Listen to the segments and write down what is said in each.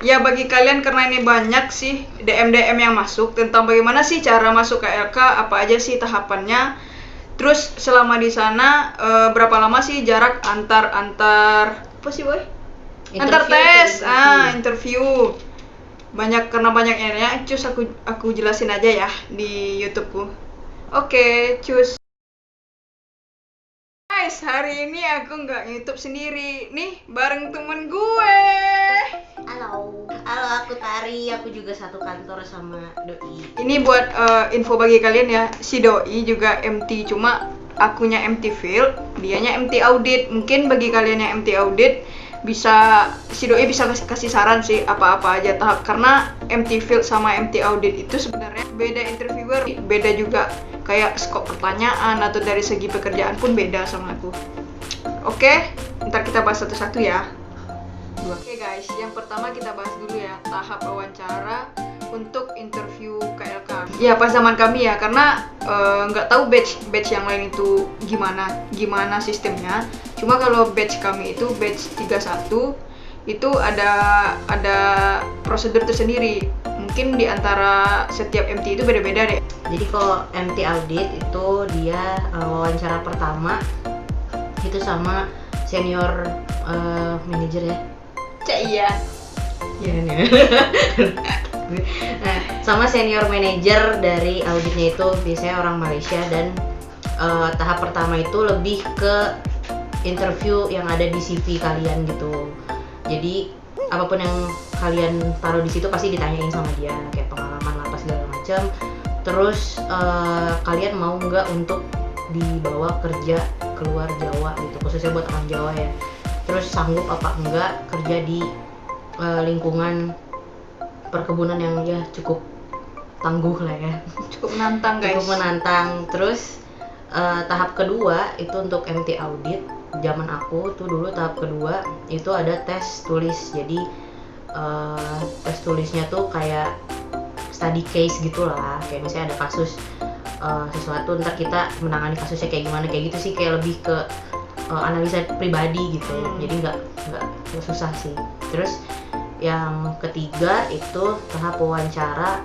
Ya bagi kalian, karena ini banyak sih DM yang masuk tentang bagaimana sih cara masuk ke LK, apa aja sih tahapannya. Terus selama di sana berapa lama sih jarak antar apa sih boy? Antar tes, interview. Banyak, karena banyak ya. Cus aku jelasin aja ya di YouTubeku. Oke, cus. Guys, hari ini aku nggak YouTube sendiri nih, bareng temen gue. Halo, aku Tari, aku juga satu kantor sama Doi. Ini buat info bagi kalian ya, si Doi juga MT, cuma akunya MT Field, dianya MT Audit. Mungkin bagi kalian yang MT Audit bisa, si Doi bisa kasih saran sih apa-apa aja tahap, karena MT Field sama MT Audit itu sebenarnya beda interviewer, beda juga kayak skop pertanyaan atau dari segi pekerjaan pun beda sama aku. Oke, ntar kita bahas satu-satu ya. Oke guys, yang pertama kita bahas dulu ya tahap wawancara untuk interview KLK. Ya pas zaman kami ya, karena nggak tahu batch yang lain itu gimana sistemnya. Cuma kalau batch kami itu batch 31 itu ada prosedur tersendiri. Mungkin di antara setiap MT itu beda-beda deh. Jadi kalau MT Audit itu dia wawancara pertama itu sama senior manager ya. Iya. Nah, sama senior manager dari auditnya itu biasanya orang Malaysia, dan tahap pertama itu lebih ke interview yang ada di CV kalian gitu. Jadi apapun yang kalian taruh di situ pasti ditanyain sama dia, kayak pengalaman apa segala macam. Terus kalian mau nggak untuk dibawa kerja keluar Jawa gitu, khususnya buat orang Jawa ya. Terus sanggup apa enggak kerja di lingkungan perkebunan yang ya cukup tangguh lah ya, Cukup menantang guys. cukup menantang. Terus tahap kedua itu untuk MT Audit. Zaman aku tuh dulu tahap kedua itu ada tes tulis. Jadi tes tulisnya tuh kayak study case gitulah, kayak misalnya ada kasus sesuatu, ntar kita menangani kasusnya kayak gimana, kayak gitu sih, kayak lebih ke analisa pribadi gitu. Jadi nggak susah sih. Terus yang ketiga itu tahap wawancara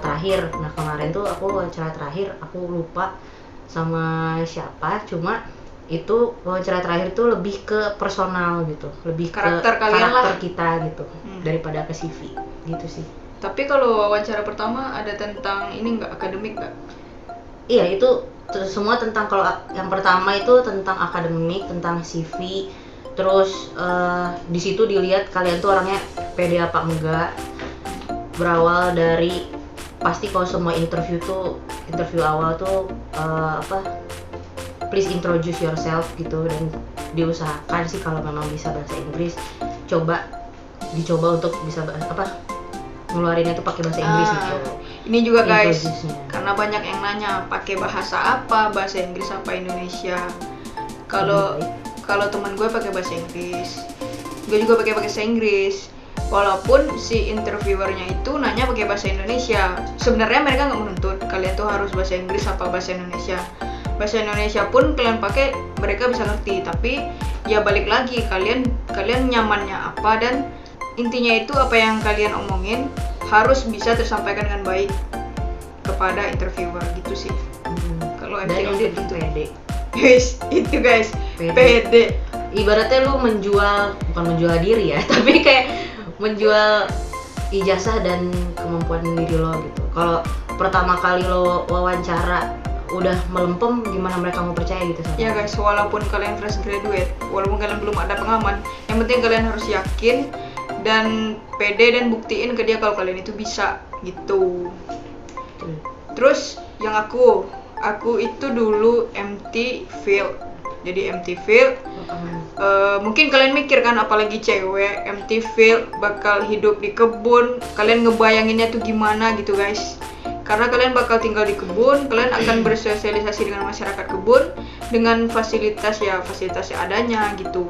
terakhir. Nah kemarin tuh aku wawancara terakhir, aku lupa sama siapa, cuma itu wawancara terakhir tuh lebih ke personal gitu, lebih Karakter ke kalian karakter lah. kita gitu, daripada ke CV gitu sih. Tapi kalau wawancara pertama ada tentang ini nggak, akademik nggak? Iya, itu semua tentang, kalau yang pertama itu tentang akademik, tentang CV. Terus di situ dilihat kalian tuh orangnya pede apa enggak. Berawal dari, pasti kalau semua interview awal tuh please introduce yourself gitu, dan diusahakan sih kalau memang bisa bahasa Inggris, dicoba untuk bisa ngeluarinnya tuh pakai bahasa Inggris gitu. Ini juga guys, Introduce-nya. karena banyak yang nanya pakai bahasa apa, bahasa Inggris apa Indonesia. Kalau teman gue pakai bahasa Inggris, gue juga pakai bahasa Inggris. Walaupun si interviewernya itu nanya pakai bahasa Indonesia, sebenarnya mereka nggak menuntut kalian tuh harus bahasa Inggris apa bahasa Indonesia. Bahasa Indonesia pun kalian pakai, mereka bisa ngerti. Tapi ya balik lagi, kalian nyamannya apa, dan intinya itu apa yang kalian omongin harus bisa tersampaikan dengan baik kepada interviewer gitu sih. Kalau Dan MT yang Audit penting itu pede. guys, itu guys, Pede. pede. Ibaratnya lu bukan menjual diri ya, tapi kayak menjual ijazah dan kemampuan diri lo gitu. Kalau pertama kali lo wawancara udah melempem, gimana mereka mau percaya gitu sama Ya guys, walaupun kalian fresh graduate, walaupun kalian belum ada pengalaman, yang penting kalian harus yakin dan pede dan buktiin ke dia kalau kalian itu bisa gitu. Terus yang aku itu dulu MT Field. Jadi MT Field, mungkin kalian mikir kan, apalagi cewek MT Field bakal hidup di kebun. Kalian ngebayanginnya tuh gimana gitu guys. Karena kalian bakal tinggal di kebun, kalian akan bersosialisasi dengan masyarakat kebun dengan fasilitas yang adanya gitu.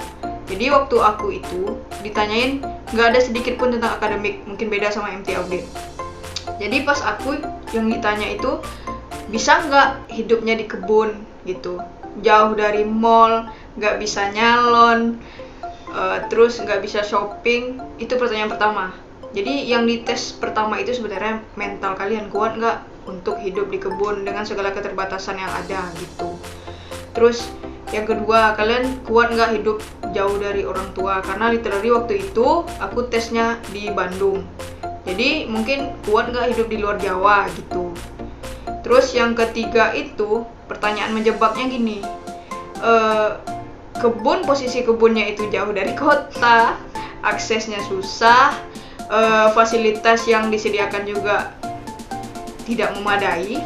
Jadi waktu aku itu ditanyain, nggak ada sedikit pun tentang akademik, mungkin beda sama MT Audit. Jadi pas aku yang ditanya itu, bisa nggak hidupnya di kebun gitu, jauh dari mall, nggak bisa nyalon, terus nggak bisa shopping, itu pertanyaan pertama. Jadi yang dites pertama itu sebenarnya mental kalian kuat nggak untuk hidup di kebun dengan segala keterbatasan yang ada gitu. Terus yang kedua, kalian kuat nggak hidup jauh dari orang tua, karena literally waktu itu aku tesnya di Bandung, jadi mungkin kuat nggak hidup di luar Jawa gitu. Terus yang ketiga itu pertanyaan menjebaknya gini, posisi kebunnya itu jauh dari kota, aksesnya susah, fasilitas yang disediakan juga tidak memadai,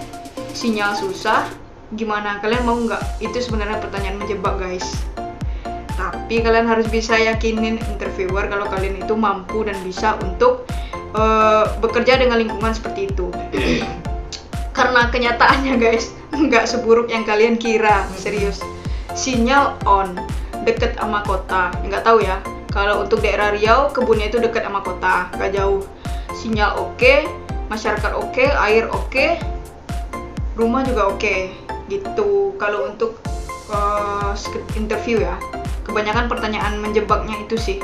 sinyal susah. Gimana, kalian mau nggak? Itu sebenarnya pertanyaan menjebak guys. Tapi kalian harus bisa yakinin interviewer kalau kalian itu mampu dan bisa untuk bekerja dengan lingkungan seperti itu. Karena kenyataannya guys, nggak seburuk yang kalian kira, serius. Sinyal on, deket sama kota. Nggak tahu ya, kalau untuk daerah Riau, kebunnya itu deket sama kota, nggak jauh. Sinyal oke, masyarakat oke, air oke, rumah juga oke. Gitu. Kalau untuk interview ya, kebanyakan pertanyaan menjebaknya itu sih.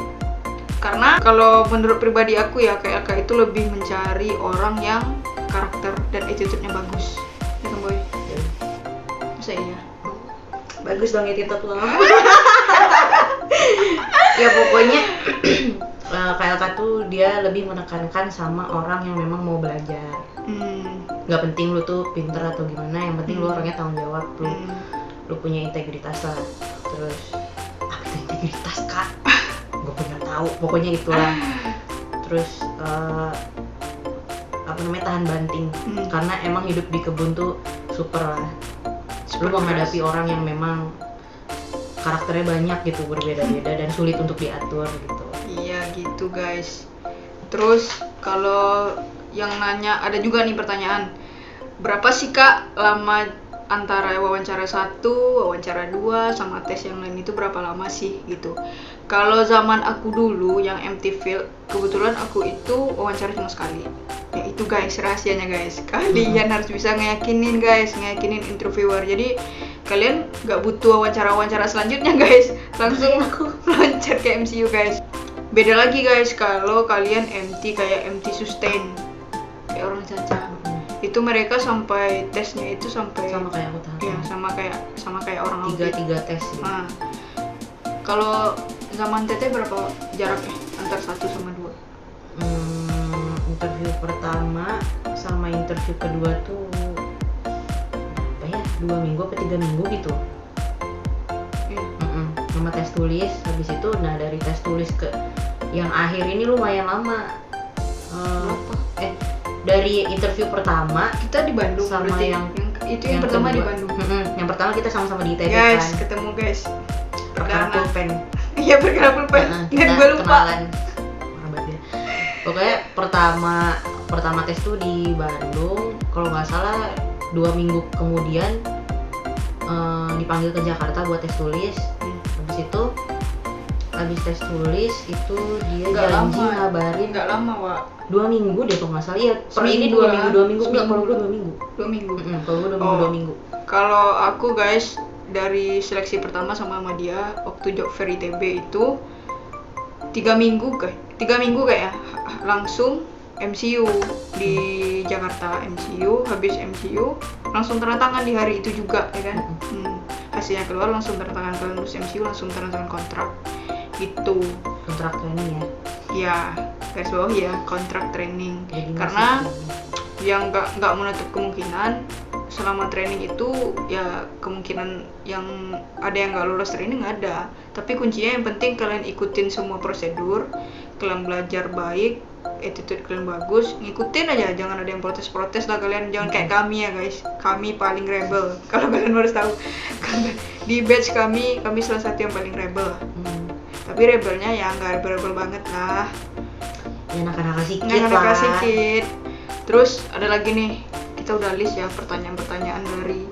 Karena kalau menurut pribadi aku ya, kayak itu lebih mencari orang yang karakter dan attitude-nya bagus. Ya kan boy? Masa iya? Bagus dong attitude lo. Ya pokoknya KLK tuh dia lebih menekankan sama orang yang memang mau belajar. Nggak penting lu tuh pinter atau gimana, yang penting lu orangnya tanggung jawab, lu punya integritas lah. Terus apa itu integritas kak? Gue punya tahu, pokoknya itulah. Terus tahan banting, karena emang hidup di kebun tuh super lah. Lu menghadapi orang yang memang karakternya banyak gitu, berbeda-beda dan sulit untuk diatur gitu. Iya gitu guys. Terus kalau yang nanya, ada juga nih pertanyaan, berapa sih kak lama antara wawancara 1, wawancara 2 sama tes yang lain itu berapa lama sih gitu. Kalau zaman aku dulu yang MT Field, kebetulan aku itu wawancara cuma sekali. Ya itu guys, rahasianya guys, kalian harus bisa ngeyakinin interviewer. Jadi kalian nggak butuh wawancara selanjutnya guys, langsung aku loncat ke MCU guys. Beda lagi guys kalau kalian MT kayak MT sustain kayak orang cacat, itu mereka sampai tesnya itu sampai sama kayak aku tahu. Ya, sama kayak orang audit. 3 tes gitu. Nah, kalau zaman TT berapa jaraknya antar 1 sama 2? Interview pertama sama interview kedua tuh apa ya, 2 minggu apa 3 minggu gitu. Sama tes tulis, habis itu nah dari tes tulis ke yang akhir ini lumayan lama. Dari interview pertama kita di Bandung sama berarti yang pertama kedua, di Bandung. Yang pertama kita sama-sama di ITB guys, kan. ketemu guys. Perkara pulpen. Iya, perkara pulpen. Dan gue lupa. Kenalan. Pokoknya pertama tes tuh di Bandung, kalau nggak salah 2 minggu kemudian dipanggil ke Jakarta buat tes tulis. Habis tes tulis itu dia janji ngabarin. Nggak lama, Wak. 2 minggu deh kalau nggak salah. Iya, per ini 2 minggu. Enggak, kalau gue 2 minggu. 2 minggu. Kalau gue 2 minggu. Kalau aku guys, dari seleksi pertama sama dia waktu job fair ITB itu 3 minggu kayak langsung MCU di Jakarta. Habis MCU langsung tanda tangan di hari itu juga ya kan. Hasilnya keluar langsung tanda tangan, kalau lulus MCU langsung tanda tangan kontrak gitu. Kontrak training ya? Ya, garis bawah ya, kontrak training. Jadi karena yang nggak menutup kemungkinan selama training itu ya kemungkinan yang ada yang nggak lulus training ada, tapi kuncinya yang penting kalian ikutin semua prosedur, kalian belajar baik, attitude kalian bagus, ngikutin aja, jangan ada yang protes lah kalian, jangan kayak kami ya guys, kami paling rebel. Kalau kalian harus tahu, di batch kami salah satu yang paling rebel. Tapi rebelnya ya nggak rebel banget lah, ya nakal-nakal sedikit. Terus ada lagi nih, kita udah list ya pertanyaan-pertanyaan dari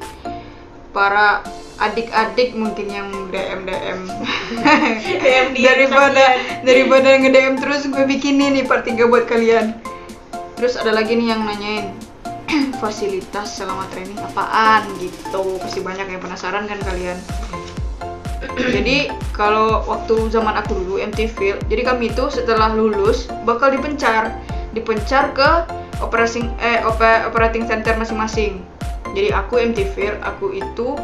para adik-adik mungkin yang DM daripada nge-DM terus gue bikinin nih part 3 buat kalian. Terus ada lagi nih yang nanyain fasilitas selama training apaan gitu, pasti banyak yang penasaran kan kalian. Jadi kalau waktu zaman aku dulu MT Field, jadi kami itu setelah lulus bakal dipencar ke operating center masing-masing. Jadi aku MT Field, aku itu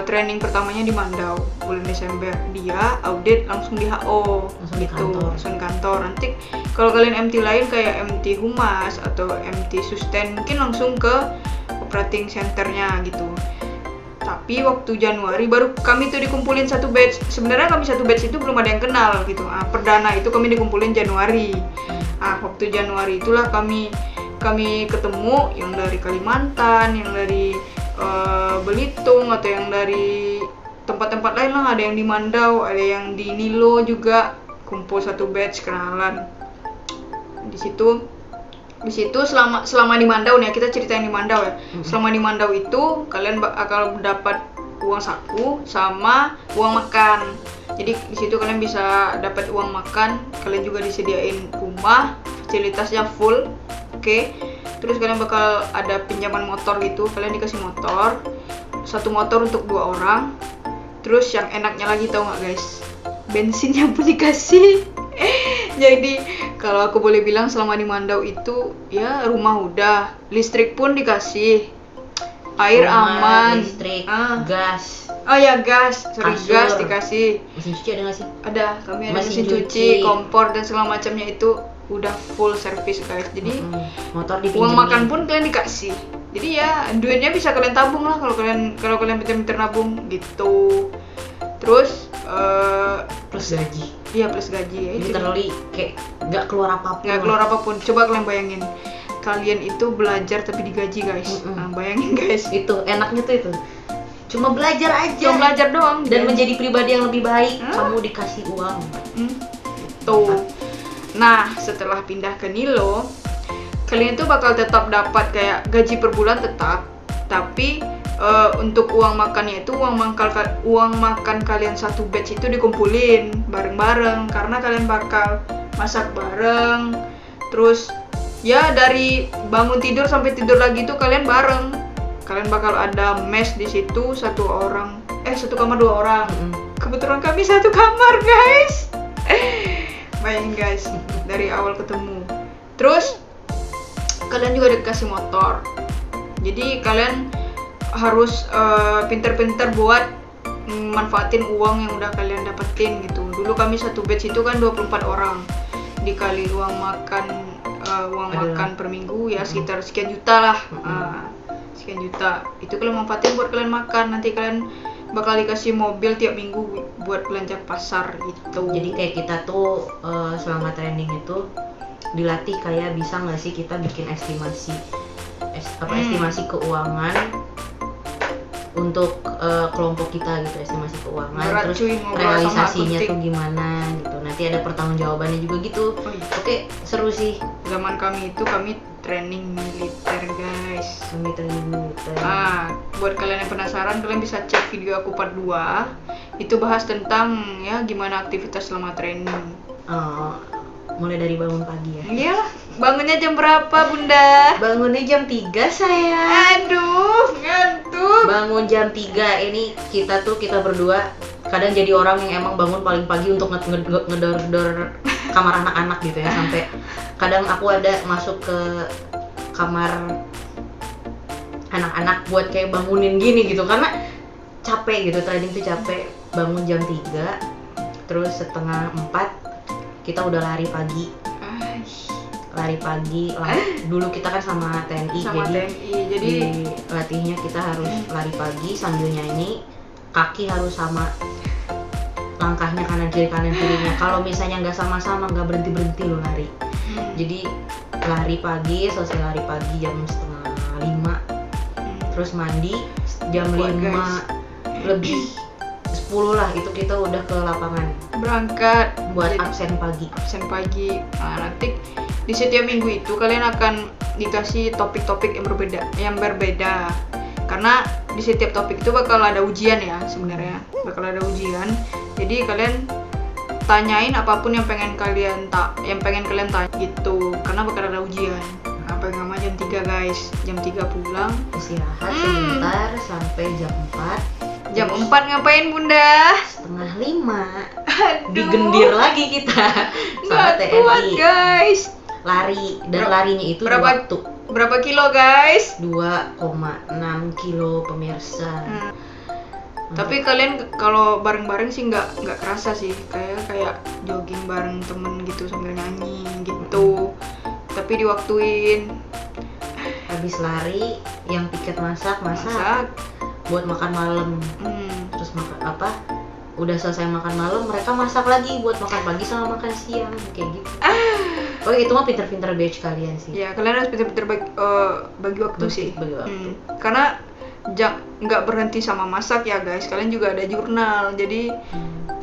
training pertamanya di Mandau bulan Desember. Dia audit langsung di HO, Langsung di kantor. langsung di kantor. Nanti kalau kalian MT lain kayak MT Humas atau MT Sustain mungkin langsung ke operating centernya gitu. Tapi waktu Januari baru kami tuh dikumpulin satu batch. Sebenarnya kami satu batch itu belum ada yang kenal gitu. Perdana itu kami dikumpulin Januari. Waktu Januari itulah kami ketemu yang dari Kalimantan, yang dari Belitung atau yang dari tempat-tempat lain lah. Ada yang di Mandau, ada yang di Nilo juga, kumpul satu batch kenalan. Di situ selama di Mandau nih, kita ceritain di Mandau ya. Selama di Mandau itu kalian bakal dapat uang saku sama uang makan. Jadi di situ kalian bisa dapat uang makan, kalian juga disediain rumah, fasilitasnya full. Oke. Terus kalian bakal ada pinjaman motor gitu, kalian dikasih motor. Satu motor untuk 2 orang. Terus yang enaknya lagi tahu nggak guys? Bensinnya pun dikasih. Jadi kalau aku boleh bilang selama di Mandau itu ya rumah udah, listrik pun dikasih, air Rumah, aman, listrik, gas, gas, kasur. gas dikasih. Mesin cuci ada nggak sih? Ada, kami ada Mesin mesin cuci, cuci, kompor dan segala macamnya itu udah full service guys. Jadi motor uang dipinjemin. makan pun kalian dikasih. Jadi ya duitnya bisa kalian tabung lah kalau kalian pintar-pintar nabung gitu. Terus plus gaji. iya plus gaji ya. Itu Literally kayak nggak keluar apapun. nggak keluar apapun. Coba kalian bayangin, kalian itu belajar tapi digaji guys. Bayangin guys, Itu enaknya tuh itu. Cuma belajar aja. cuma belajar doang Dan menjadi pribadi yang lebih baik, Hah? kamu dikasih uang. tuh. Nah setelah pindah ke Nilo, kalian tuh bakal tetap dapat kayak gaji per bulan tetap, tapi untuk uang makannya itu uang makan kalian satu batch itu dikumpulin bareng-bareng karena kalian bakal masak bareng. Terus ya dari bangun tidur sampai tidur lagi tuh kalian bareng. Kalian bakal ada mess di situ, satu kamar 2 orang. Kebetulan kami satu kamar guys. Bayangin guys, dari awal ketemu. Terus kalian juga dikasih motor. Jadi kalian harus pinter-pinter buat manfaatin uang yang udah kalian dapetin gitu. Dulu kami satu batch itu kan 24 orang, dikali uang makan per minggu ya sekitar sekian juta lah. Sekian juta itu kalian manfaatin buat kalian makan. Nanti kalian bakal dikasih mobil tiap minggu buat belanja pasar gitu. Jadi kayak kita tuh selama training itu dilatih kayak bisa nggak sih kita bikin estimasi keuangan untuk kelompok kita gitu, estimasi keuangan. Berat, terus cuy, ngobrol sama realisasinya akunting. tuh gimana gitu. Nanti ada pertanggungjawabannya juga gitu. Oke, seru sih. Zaman kami training militer guys. Kami training militer. Buat kalian yang penasaran, kalian bisa cek video aku part 2. Itu bahas tentang ya gimana aktivitas selama training. Mulai dari bangun pagi ya. Iyalah, bangunnya jam berapa bunda? Bangunnya jam 3 saya. Aduh, ngantuk. Bangun jam 3 ini kita berdua kadang jadi orang yang emang bangun paling pagi untuk ngedor kamar anak-anak gitu ya. Sampai kadang aku ada masuk ke kamar anak-anak buat kayak bangunin gini gitu, karena capek gitu, training tuh capek. Bangun jam 3 terus setengah 4 kita udah lari pagi. Dulu kita kan sama TNI, jadi di latihnya kita harus lari pagi sambil nyanyi, kaki harus sama langkahnya kanan kirinya. Kalau misalnya nggak sama-sama, nggak berhenti lo lari. Jadi lari pagi, selesai lari pagi jam setengah 5, terus mandi jam 5 lebih 10 lah, itu kita udah ke lapangan Berangkat buat jadi absen pagi. Nanti di setiap minggu itu kalian akan dikasih topik-topik yang berbeda karena di setiap topik itu bakal ada ujian ya. Sebenarnya bakal ada ujian, jadi kalian tanyain apapun yang pengen kalian tanya gitu, karena bakal ada ujian. Paling lama jam 3 guys, jam 3 pulang, Istirahat sebentar sampai jam 4. jam 4 ngapain bunda? 4:30, Aduh, digendir lagi kita sama nggak kuat TNI guys. lari, dan larinya itu Berapa kilo guys? 2,6 kilo pemirsa. Tapi kalian kalau bareng-bareng sih nggak kerasa sih, kayak jogging bareng temen gitu sambil nyanyi gitu. Tapi diwaktuin. Habis lari, yang tiket masak buat makan malam. Terus makan apa? Udah selesai makan malam, mereka masak lagi buat makan pagi sama makan siang kayak gitu. Oh itu mah pinter-pinter batch kalian sih. Ya kalian harus pinter-pinter bagi waktu sih. Bagi waktu. Karena nggak berhenti sama masak ya guys. Kalian juga ada jurnal. Jadi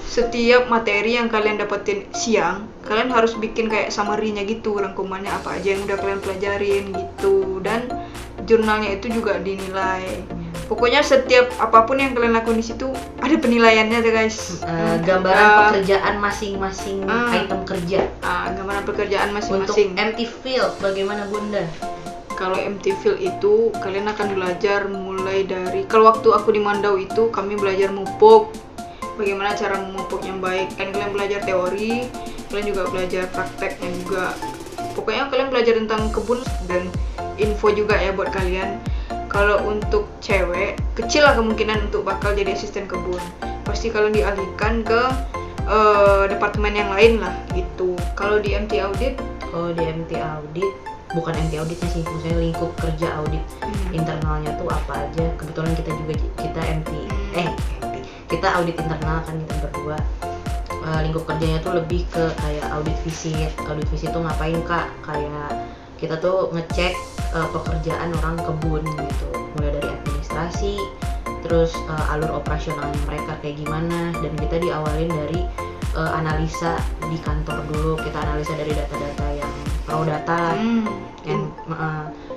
setiap materi yang kalian dapetin siang, kalian harus bikin kayak summary-nya gitu, rangkumannya apa aja yang udah kalian pelajarin gitu. Dan jurnalnya itu juga dinilai. Pokoknya setiap apapun yang kalian lakukan di situ ada penilaiannya tuh guys. Gambaran pekerjaan masing-masing item kerja. Gambaran pekerjaan Untuk masing-masing. empty field bagaimana Bunda? Kalau empty field itu kalian akan belajar mulai dari, kalau waktu aku di Mandau itu kami belajar mupuk, bagaimana cara memupuk yang baik. Kan kalian belajar teori, kalian juga belajar prakteknya juga. Pokoknya kalian belajar tentang kebun dan info juga ya buat kalian. Kalau untuk cewek, kecil lah kemungkinan untuk bakal jadi asisten kebun. Pasti kalian dialihkan ke departemen yang lain lah gitu. Kalau di MT Audit? Kalau di MT Audit, bukan MT Auditnya sih, maksudnya lingkup kerja audit internalnya tuh apa aja. Kebetulan kita audit internal kan, kita berdua. Lingkup kerjanya tuh lebih ke kayak audit visit. Audit visit tuh ngapain kak? Kayak kita tuh ngecek pekerjaan orang kebun gitu, mulai dari administrasi, terus alur operasionalnya mereka kayak gimana, dan kita diawalin dari analisa di kantor dulu. Kita analisa dari data-data yang raw data lah, yang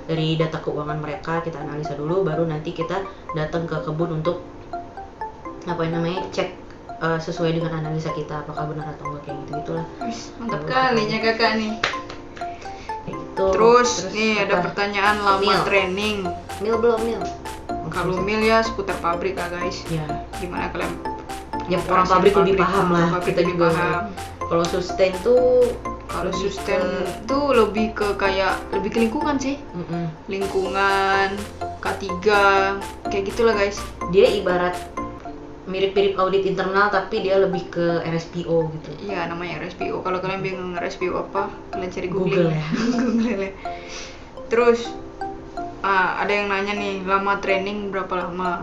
dari data keuangan mereka kita analisa dulu, baru nanti kita datang ke kebun untuk cek sesuai dengan analisa kita apakah benar atau enggak, kayak gitu gitulah. Mantap kalinya kakak nih. Gitu. Terus nih ada pertanyaan lama training. Mil belum mil. Kalau mil ya seputar pabrik lah guys. Ya. Gimana kalian? Ya orang pabrik lebih paham lah. Pabrik Kita lebih juga. paham. Kalau sustain tuh tuh lebih ke kayak lebih ke lingkungan sih. Lingkungan K3 kayak gitulah guys. Dia ibarat mirip-mirip audit internal tapi dia lebih ke RSPO gitu. Iya, namanya RSPO. Kalau kalian bingung RSPO apa, kalian cari Google ya. Google ya. Terus ada yang nanya nih, lama training berapa lama?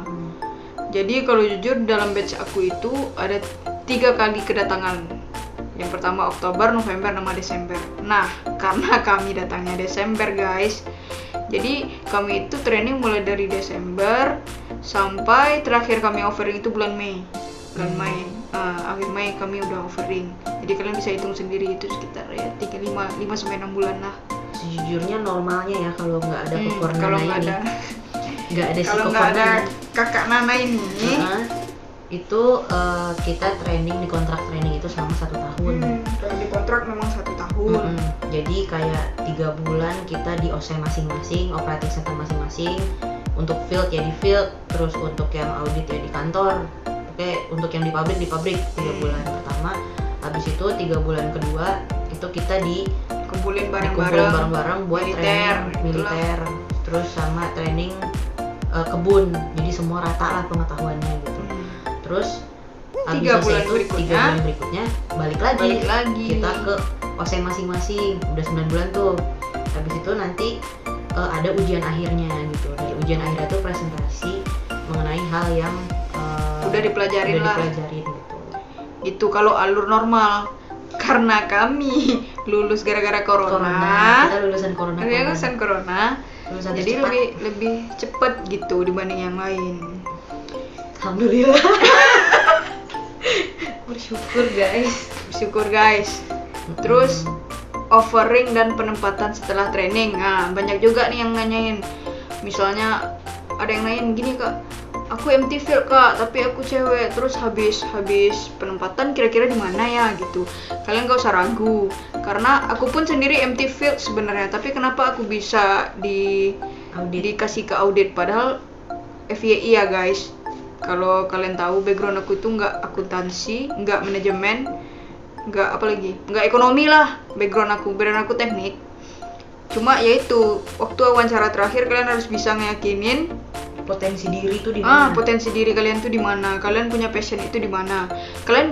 Jadi kalau jujur dalam batch aku itu ada 3 kali kedatangan. Yang pertama Oktober, November, sama Desember. Nah, karena kami datangnya Desember guys, jadi kami itu training mulai dari Desember sampai terakhir kami offering itu bulan Mei. Akhir Mei kami udah offering. Jadi kalian bisa hitung sendiri itu sekitar ya 5 sampai 6 bulan lah. Sejujurnya normalnya ya kalau nggak ada kokor kalau Nana nggak ada si kalau kokor nggak ada Nana. kakak Nana ini, itu kita training di kontrak training itu selama 1 tahun. Kalau di kontrak memang 1 tahun. Jadi kayak 3 bulan kita di OC masing-masing, operating center masing-masing. Untuk field ya di field, terus untuk yang audit ya di kantor. Oke, untuk yang di pabrik 3 bulan pertama. Habis itu 3 bulan kedua itu kita Kumpulin bareng-bareng buat training militer, terus sama training kebun. Jadi semua rata lah pengetahuannya gitu. Terus 3 bulan berikutnya balik lagi kita ke OC masing-masing. Udah 9 bulan tuh. Habis itu nanti ada ujian akhirnya gitu. Dari ujian akhirnya tuh presentasi mengenai hal yang udah dipelajarin gitu. Itu kalau alur normal. Karena kami lulus gara-gara corona. Kita lulusan corona. Jadi lebih cepat gitu dibanding yang lain. Alhamdulillah. Bersyukur guys. Terus offering dan penempatan setelah training. Nah, banyak juga nih yang nanyain. Misalnya ada yang nanyain gini, Kak, aku empty field Kak, tapi aku cewek. Terus habis penempatan kira-kira di mana ya gitu. Kalian gak usah ragu. Karena aku pun sendiri empty field sebenarnya, tapi kenapa aku bisa dikasih ke audit padahal FYI ya guys. Kalau kalian tahu background aku itu nggak akuntansi, nggak manajemen, nggak apa lagi, nggak ekonomi lah. Background aku teknik. Cuma yaitu waktu wawancara terakhir kalian harus bisa ngeyakinin Potensi diri itu di mana? potensi diri kalian tuh di mana, kalian punya passion itu di mana.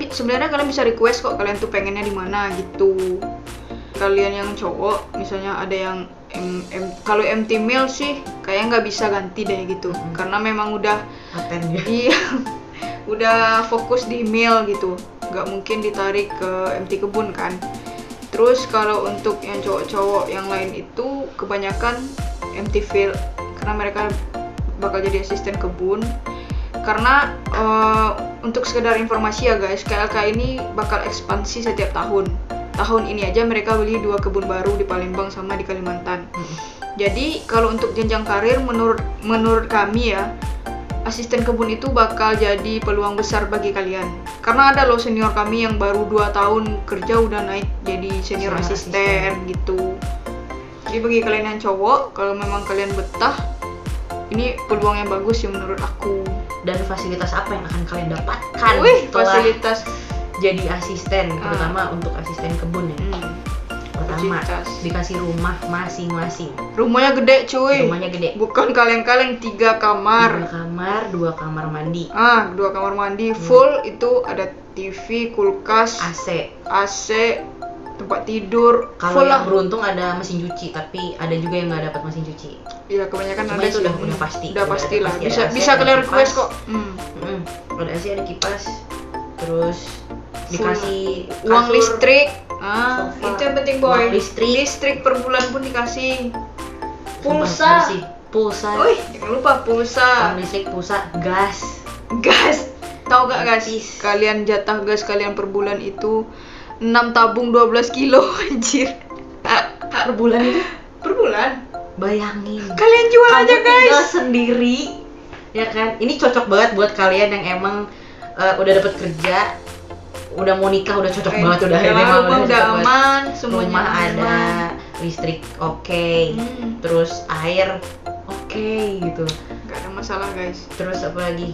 Sebenarnya kalian bisa request kok kalian tuh pengennya di mana gitu. Kalian yang cowok misalnya ada yang kalau MT male sih kayak nggak bisa ganti deh gitu, karena memang udah Paten ya. iya udah fokus di male gitu, nggak mungkin ditarik ke MT kebun kan. Terus kalau untuk yang cowok-cowok yang lain itu kebanyakan MT field, karena mereka bakal jadi asisten kebun. Karena untuk sekedar informasi ya guys, KLK ini bakal ekspansi setiap tahun. Tahun ini aja mereka beli 2 kebun baru di Palembang sama di Kalimantan. Jadi kalau untuk jenjang karir menurut kami ya, asisten kebun itu bakal jadi peluang besar bagi kalian. Karena ada loh senior kami yang baru 2 tahun kerja udah naik jadi senior asisten gitu. Jadi bagi kalian yang cowok, kalau memang kalian betah, ini peluang yang bagus sih menurut aku. Dan fasilitas apa yang akan kalian dapatkan setelah Fasilitas jadi asisten, terutama untuk asisten kebun ya. Pertama, fasilitas. dikasih rumah masing-masing. Rumahnya gede cuy. Rumahnya gede. Bukan kaleng-kaleng 3 kamar. 2 kamar mandi. 2 kamar mandi full, itu ada TV, kulkas, AC, tempat tidur. Kalau Full yang lah. beruntung ada mesin cuci, tapi ada juga yang nggak dapat mesin cuci. Iya, kebanyakan Cuma ada itu sih. udah pasti. Udah pasti lah. pasti ada AC, Bisa ada kalian kipas. request kok. Ada AC, ada kipas, terus dikasih Uang kasur, listrik. sofa, Itu yang penting boy. uang listrik. per bulan pun dikasih. Pulsa. Pulsa. Wih, jangan lupa pulsa. Uang listrik, pulsa, gas. Gas. Tahu gak guys? Habis. Kalian jatah gas kalian per bulan itu 6 tabung 12 kilo anjir. Per bulan itu Per bulan. bayangin. Kalian jual Kamu aja guys. tinggal sendiri, ya kan? Ini cocok banget buat kalian yang emang udah dapet kerja, udah mau nikah, udah cocok banget udah. Ini Rumah emang udah cocok banget. aman, semuanya Rumah ada, aman. listrik oke, terus air oke gitu. Gak ada masalah guys. Terus apa lagi?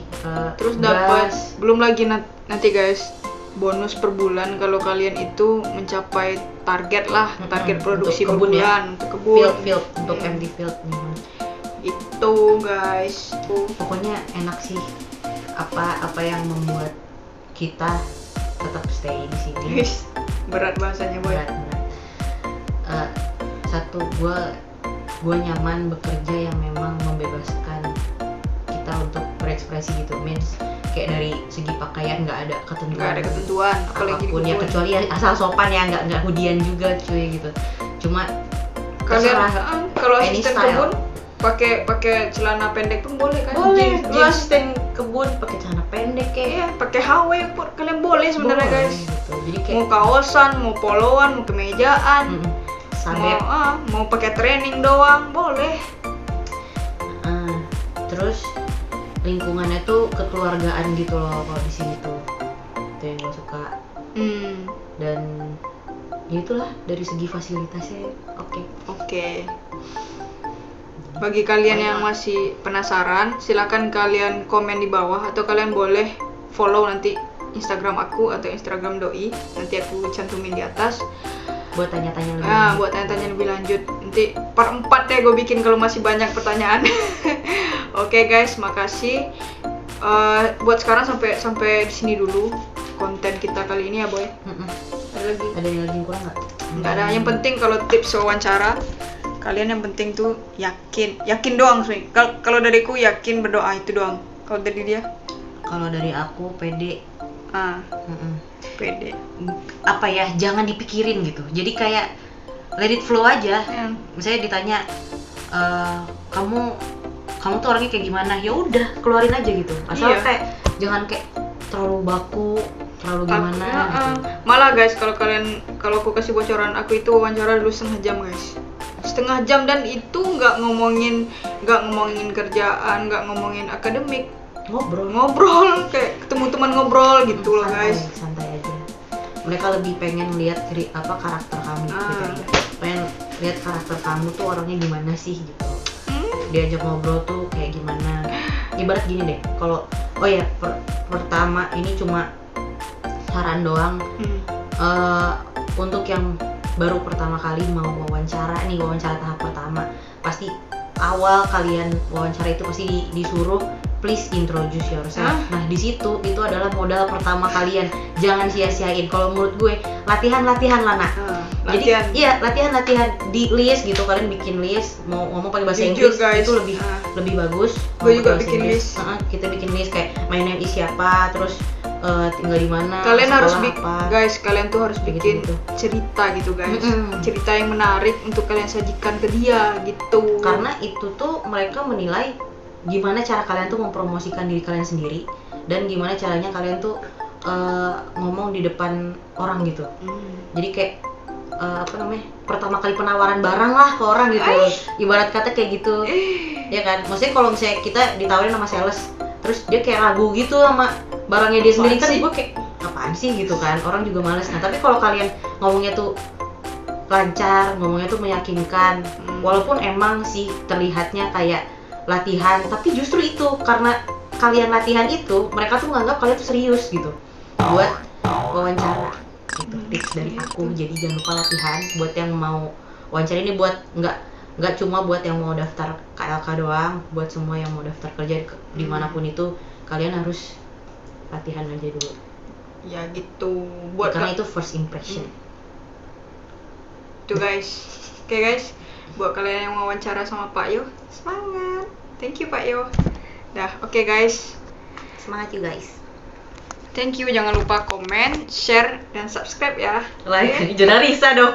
Terus gas. dapat belum lagi nanti guys bonus per bulan kalau kalian itu mencapai target lah, target produksi per kebun ya. bulan untuk kebun. Field untuk MT field. Itu guys. Pokoknya enak sih. Apa yang membuat kita tetap stay di sini. Guys, berat bahasanya boy. Berat. Satu, gue nyaman bekerja yang memang membebaskan kita untuk berekspresi gitu, means kayak dari segi pakaian nggak ada ketentuan. Nggak ada ketentuan, apalagi di apapun ya, kebun. kecuali ya asal sopan ya, nggak hoodian juga cuy gitu. Cuma Kalian terserah. kalau Any asisten style. kebun pakai celana pendek pun boleh kan? Boleh, Jeans- lu jeans. asisten kebun pakai celana pendek kayak Iya, pakai HW pun kalian boleh sebenarnya boleh guys. gitu. Jadi kayak Mau kaosan, mau poloan, mau kemejaan, sabep. mau pakai training doang boleh. Terus lingkungannya tuh kekeluargaan gitu loh kalau di sini tuh. Itu yang gue suka. Dan ya itulah dari segi fasilitasnya oke. Oke. Bagi kalian yang masih penasaran, silakan kalian komen di bawah atau kalian boleh follow nanti Instagram aku atau Instagram Doi. Nanti aku cantumin di atas. Buat tanya-tanya lebih lanjut. Buat tanya-tanya lebih lanjut. Nanti part 4 deh gue bikin kalau masih banyak pertanyaan. Oke guys, makasih. Buat sekarang sampai di sini dulu konten kita kali ini ya boy. Ada lagi? Ada yang lagi kurang nggak? Nggak ada. Yang penting kalau tips wawancara, kalian yang penting tuh yakin doang sih. Kalau dariku yakin, berdoa, itu doang. Kalau dari dia? Kalau dari aku pede. Pede. Apa ya, jangan dipikirin gitu. Jadi kayak let it flow aja. Misalnya ditanya kamu tuh orangnya kayak gimana, ya udah keluarin aja gitu. Asal Iya. kayak jangan kayak terlalu baku, terlalu gimana gitu. Malah guys, kalau aku kasih bocoran, aku itu wawancara dulu setengah jam guys. Setengah jam, dan itu nggak ngomongin kerjaan, nggak ngomongin akademik, ngobrol kayak ketemu teman ngobrol gitu loh guys. Santai aja. Mereka lebih pengen lihat karakter kamu gitu ya. Pengen lihat karakter kamu tuh orangnya gimana sih gitu. Diajak ngobrol tuh kayak gimana. Ibarat gini deh, kalau Oh ya, pertama ini cuma saran doang. Untuk yang baru pertama kali mau wawancara tahap pertama, pasti awal kalian wawancara itu pasti disuruh please introduce yourself. Nah di situ itu adalah modal pertama kalian, jangan sia-siain. Kalau menurut gue latihan lah nak. Jadi iya latihan di list gitu, kalian bikin list mau ngomong pakai bahasa Jujur, Inggris guys. itu lebih bagus. Gue juga Bahasa bikin Inggris. list. Kita bikin list kayak my name is siapa, terus tinggal di mana, Kalian harus apa. guys, kalian tuh harus Kayak bikin gitu. cerita gitu guys. Cerita yang menarik untuk kalian sajikan ke dia gitu. Karena itu tuh mereka menilai gimana cara kalian tuh mempromosikan diri kalian sendiri dan gimana caranya kalian tuh ngomong di depan orang gitu. Jadi kayak pertama kali penawaran barang lah ke orang gitu. Ibarat kata kayak gitu. Ya kan? Maksudnya kalau misalnya kita ditawarin sama sales, terus dia kayak ragu gitu sama barangnya dia sendiri, kan gue kayak apaan sih gitu kan, orang juga males. Nah tapi kalau kalian ngomongnya tuh lancar, ngomongnya tuh meyakinkan, walaupun emang sih terlihatnya kayak latihan, tapi justru itu karena kalian latihan itu mereka tuh nganggap kalian tuh serius gitu buat wawancara. Itu tips dari aku. Jadi jangan lupa latihan buat yang mau wawancara ini, buat nggak cuma buat yang mau daftar KLK doang, buat semua yang mau daftar kerja dimanapun itu kalian harus latihan aja dulu. Ya gitu. Karena itu first impression. Tuh guys. Oke guys, buat kalian yang mau wawancara sama Pak Yo, semangat. Thank you Pak Yo. Dah, oke guys. Semangat you guys. Thank you, jangan lupa komen, share, dan subscribe ya. Like, jangan risah dong.